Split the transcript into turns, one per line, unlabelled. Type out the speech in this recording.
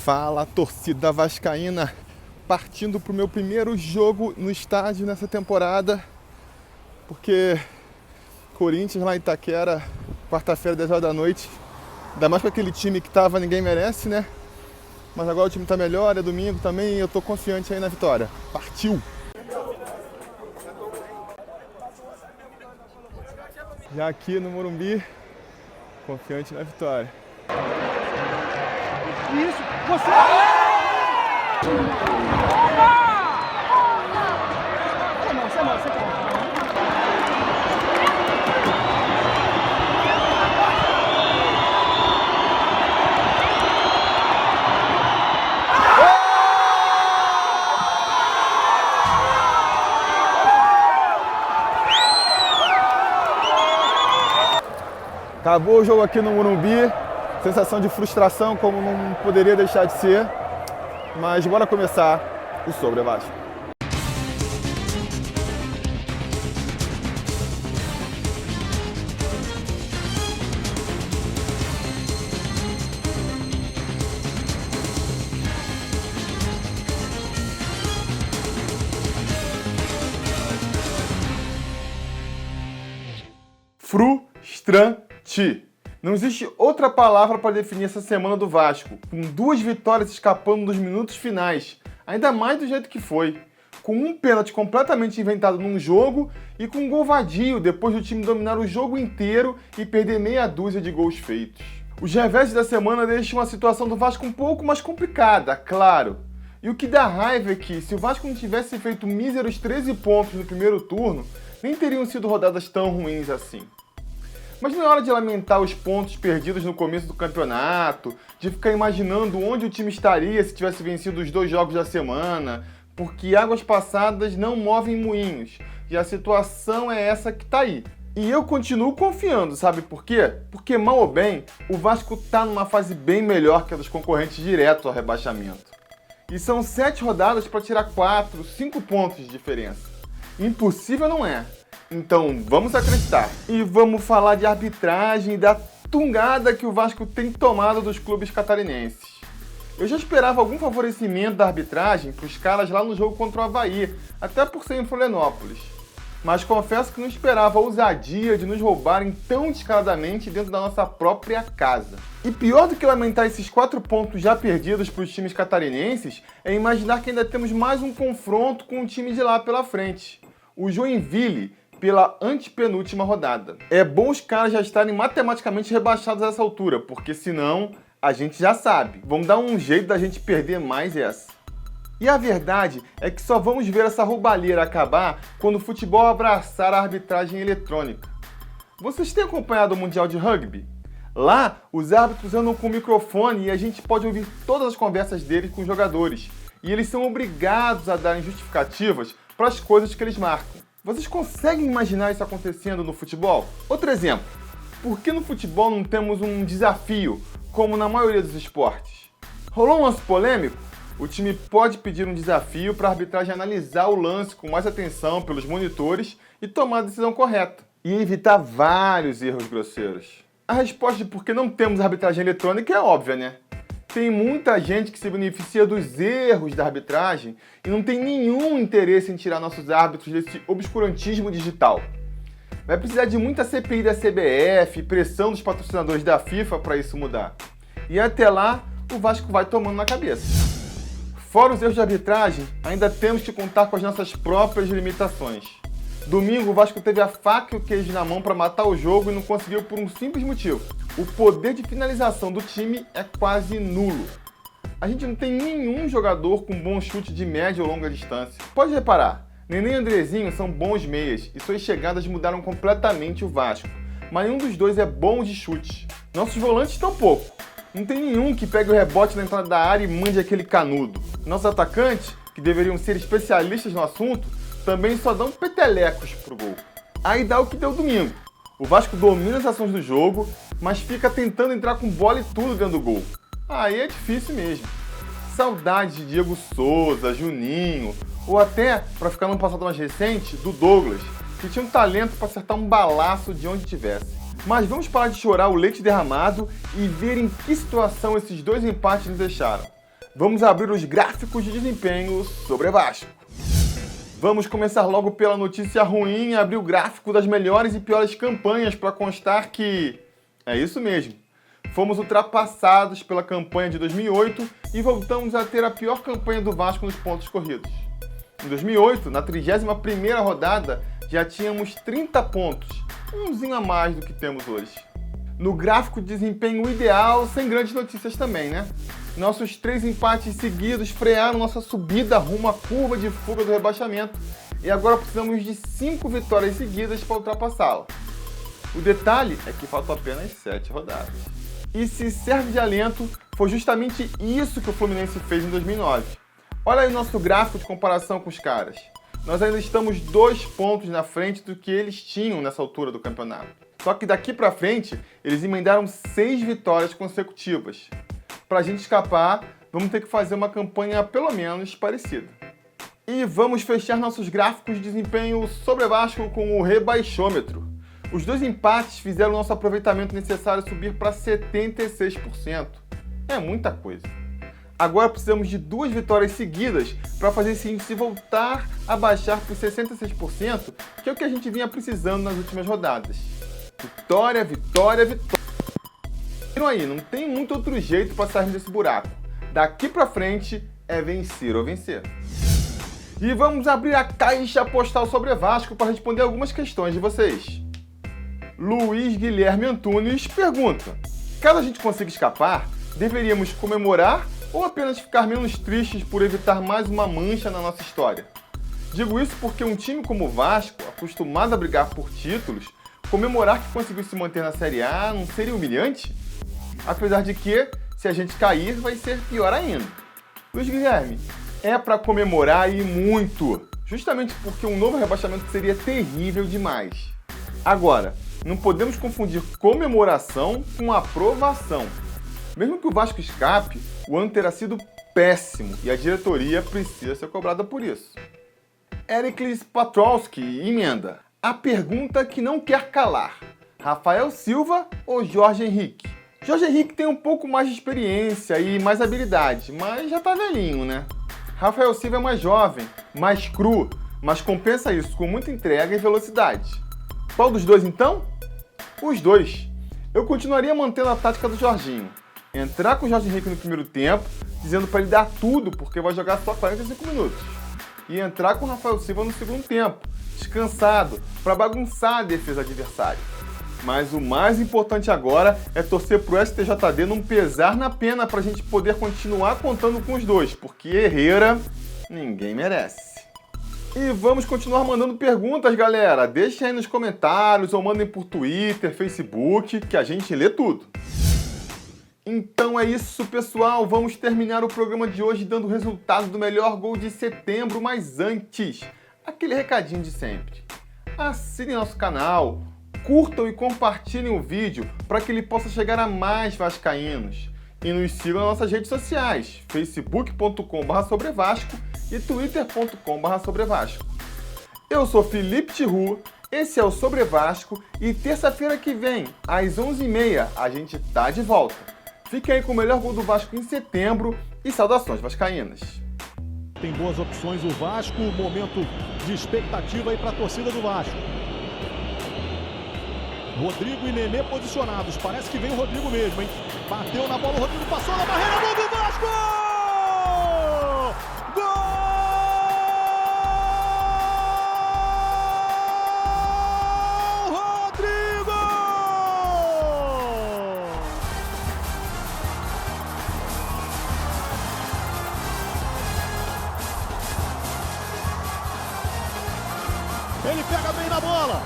Fala, torcida vascaína, partindo para o meu primeiro jogo no estádio nessa temporada, porque Corinthians lá em Itaquera, quarta-feira, 10 horas da noite, ainda mais para aquele time que tava, ninguém merece, né? Mas agora o time tá melhor, é domingo também, e eu tô confiante aí na vitória. Partiu! Já aqui no Morumbi, confiante na vitória.
Isso, você!
Acabou o jogo aqui no Morumbi, sensação de frustração como não poderia deixar de ser, mas bora começar o Sobre Vasco. Frustrante. Não existe outra palavra para definir essa semana do Vasco, com 2 vitórias escapando nos minutos finais, ainda mais do jeito que foi, com um pênalti completamente inventado num jogo e com um gol vadio depois do time dominar o jogo inteiro e perder meia dúzia de gols feitos. Os reveses da semana deixam a situação do Vasco um pouco mais complicada, claro. E o que dá raiva é que, se o Vasco não tivesse feito míseros 13 pontos no primeiro turno, nem teriam sido rodadas tão ruins assim. Mas não é hora de lamentar os pontos perdidos no começo do campeonato, de ficar imaginando onde o time estaria se tivesse vencido os 2 jogos da semana, porque águas passadas não movem moinhos, e a situação é essa que tá aí. E eu continuo confiando, sabe por quê? Porque, mal ou bem, o Vasco tá numa fase bem melhor que a dos concorrentes direto ao rebaixamento. E são 7 rodadas para tirar 4, 5 pontos de diferença. Impossível não é. Então vamos acreditar. E vamos falar de arbitragem e da tungada que o Vasco tem tomado dos clubes catarinenses. Eu já esperava algum favorecimento da arbitragem para os caras lá no jogo contra o Avaí, até por ser em Florianópolis. Mas confesso que não esperava a ousadia de nos roubarem tão descaradamente dentro da nossa própria casa. E pior do que lamentar esses 4 pontos já perdidos para os times catarinenses é imaginar que ainda temos mais um confronto com o time de lá pela frente. O Joinville, pela antepenúltima rodada. É bom os caras já estarem matematicamente rebaixados a essa altura, porque senão a gente já sabe. Vamos dar um jeito da gente perder mais essa. E a verdade é que só vamos ver essa roubalheira acabar quando o futebol abraçar a arbitragem eletrônica. Vocês têm acompanhado o Mundial de Rugby? Lá, os árbitros andam com o microfone e a gente pode ouvir todas as conversas deles com os jogadores. E eles são obrigados a darem justificativas para as coisas que eles marcam. Vocês conseguem imaginar isso acontecendo no futebol? Outro exemplo, por que no futebol não temos um desafio, como na maioria dos esportes? Rolou um lance polêmico? O time pode pedir um desafio para a arbitragem analisar o lance com mais atenção pelos monitores e tomar a decisão correta, e evitar vários erros grosseiros. A resposta de por que não temos arbitragem eletrônica é óbvia, né? Tem muita gente que se beneficia dos erros da arbitragem e não tem nenhum interesse em tirar nossos árbitros desse obscurantismo digital. Vai precisar de muita CPI da CBF e pressão dos patrocinadores da FIFA para isso mudar. E até lá, o Vasco vai tomando na cabeça. Fora os erros de arbitragem, ainda temos que contar com as nossas próprias limitações. Domingo, o Vasco teve a faca e o queijo na mão para matar o jogo e não conseguiu por um simples motivo. O poder de finalização do time é quase nulo. A gente não tem nenhum jogador com bom chute de média ou longa distância. Pode reparar, Nenê e Andrezinho são bons meias e suas chegadas mudaram completamente o Vasco, mas nenhum dos dois é bom de chute. Nossos volantes tampouco. Não tem nenhum que pegue o rebote na entrada da área e mande aquele canudo. Nossos atacantes, que deveriam ser especialistas no assunto, também só dão petelecos pro gol. Aí dá o que deu domingo. O Vasco domina as ações do jogo, mas fica tentando entrar com bola e tudo dentro do gol. Aí é difícil mesmo. Saudades de Diego Souza, Juninho, ou até, para ficar num passado mais recente, do Douglas, que tinha um talento para acertar um balaço de onde tivesse. Mas vamos parar de chorar o leite derramado e ver em que situação esses 2 empates nos deixaram. vamos abrir os gráficos de desempenho sobre Vasco. Vamos começar logo pela notícia ruim e abrir o gráfico das melhores e piores campanhas para constar que é isso mesmo. Fomos ultrapassados pela campanha de 2008 e voltamos a ter a pior campanha do Vasco nos pontos corridos. Em 2008, na 31ª rodada, já tínhamos 30 pontos, umzinho a mais do que temos hoje. No gráfico de desempenho ideal, sem grandes notícias também, né? Nossos 3 empates seguidos frearam nossa subida rumo à curva de fuga do rebaixamento e agora precisamos de 5 vitórias seguidas para ultrapassá-la. O detalhe é que faltam apenas 7 rodadas. E se serve de alento, foi justamente isso que o Fluminense fez em 2009. Olha aí o nosso gráfico de comparação com os caras. Nós ainda estamos 2 pontos na frente do que eles tinham nessa altura do campeonato. Só que daqui pra frente, eles emendaram 6 vitórias consecutivas. Pra gente escapar, vamos ter que fazer uma campanha pelo menos parecida. E vamos fechar nossos gráficos de desempenho sobre Vasco com o rebaixômetro. Os 2 empates fizeram nosso aproveitamento necessário subir para 76%. É muita coisa. Agora precisamos de 2 vitórias seguidas para fazer esse índice voltar a baixar para os 66%, que é o que a gente vinha precisando nas últimas rodadas. Vitória, vitória, vitória. Viram aí, não tem muito outro jeito para sair desse buraco. Daqui para frente é vencer ou vencer. E vamos abrir a caixa postal sobre Vasco para responder algumas questões de vocês. Luiz Guilherme Antunes pergunta: caso a gente consiga escapar, deveríamos comemorar ou apenas ficar menos tristes por evitar mais uma mancha na nossa história? Digo isso porque um time como o Vasco, acostumado a brigar por títulos, comemorar que conseguiu se manter na Série A não seria humilhante? Apesar de que, se a gente cair, vai ser pior ainda. Luiz Guilherme, é para comemorar e muito, justamente porque um novo rebaixamento seria terrível demais. Agora, não podemos confundir comemoração com aprovação. Mesmo que o Vasco escape, o ano terá sido péssimo e a diretoria precisa ser cobrada por isso. Ericles Patrolski emenda: a pergunta que não quer calar: Rafael Silva ou Jorge Henrique? Jorge Henrique tem um pouco mais de experiência e mais habilidade, mas já tá velhinho, né? Rafael Silva é mais jovem, mais cru, mas compensa isso com muita entrega e velocidade. Qual dos dois então? Os dois. Eu continuaria mantendo a tática do Jorginho. Entrar com o Jorge Henrique no primeiro tempo, dizendo para ele dar tudo, porque vai jogar só 45 minutos. E entrar com o Rafael Silva no segundo tempo, descansado, para bagunçar a defesa adversária. Mas o mais importante agora é torcer pro STJD não pesar na pena para a gente poder continuar contando com os dois, porque Herrera ninguém merece. E vamos continuar mandando perguntas, galera. Deixem aí nos comentários ou mandem por Twitter, Facebook, que a gente lê tudo. Então é isso, pessoal. Vamos terminar o programa de hoje dando o resultado do melhor gol de setembro, mas antes, aquele recadinho de sempre. Assinem nosso canal, curtam e compartilhem o vídeo para que ele possa chegar a mais vascaínos. E nos sigam nas nossas redes sociais, facebook.com/sobrevasco e twitter.com/sobrevasco. Eu sou Felipe Tiru, esse é o Sobre Vasco e terça-feira que vem, às 11h30, a gente tá de volta. Fique aí com o melhor gol do Vasco em setembro e saudações vascaínas.
Tem boas opções o Vasco, momento de expectativa aí para a torcida do Vasco. Rodrigo e Nenê posicionados, parece que vem o Rodrigo mesmo, hein? Bateu na bola, o Rodrigo passou na barreira, gol do Vasco! Gol! Rodrigo! Ele pega bem na bola.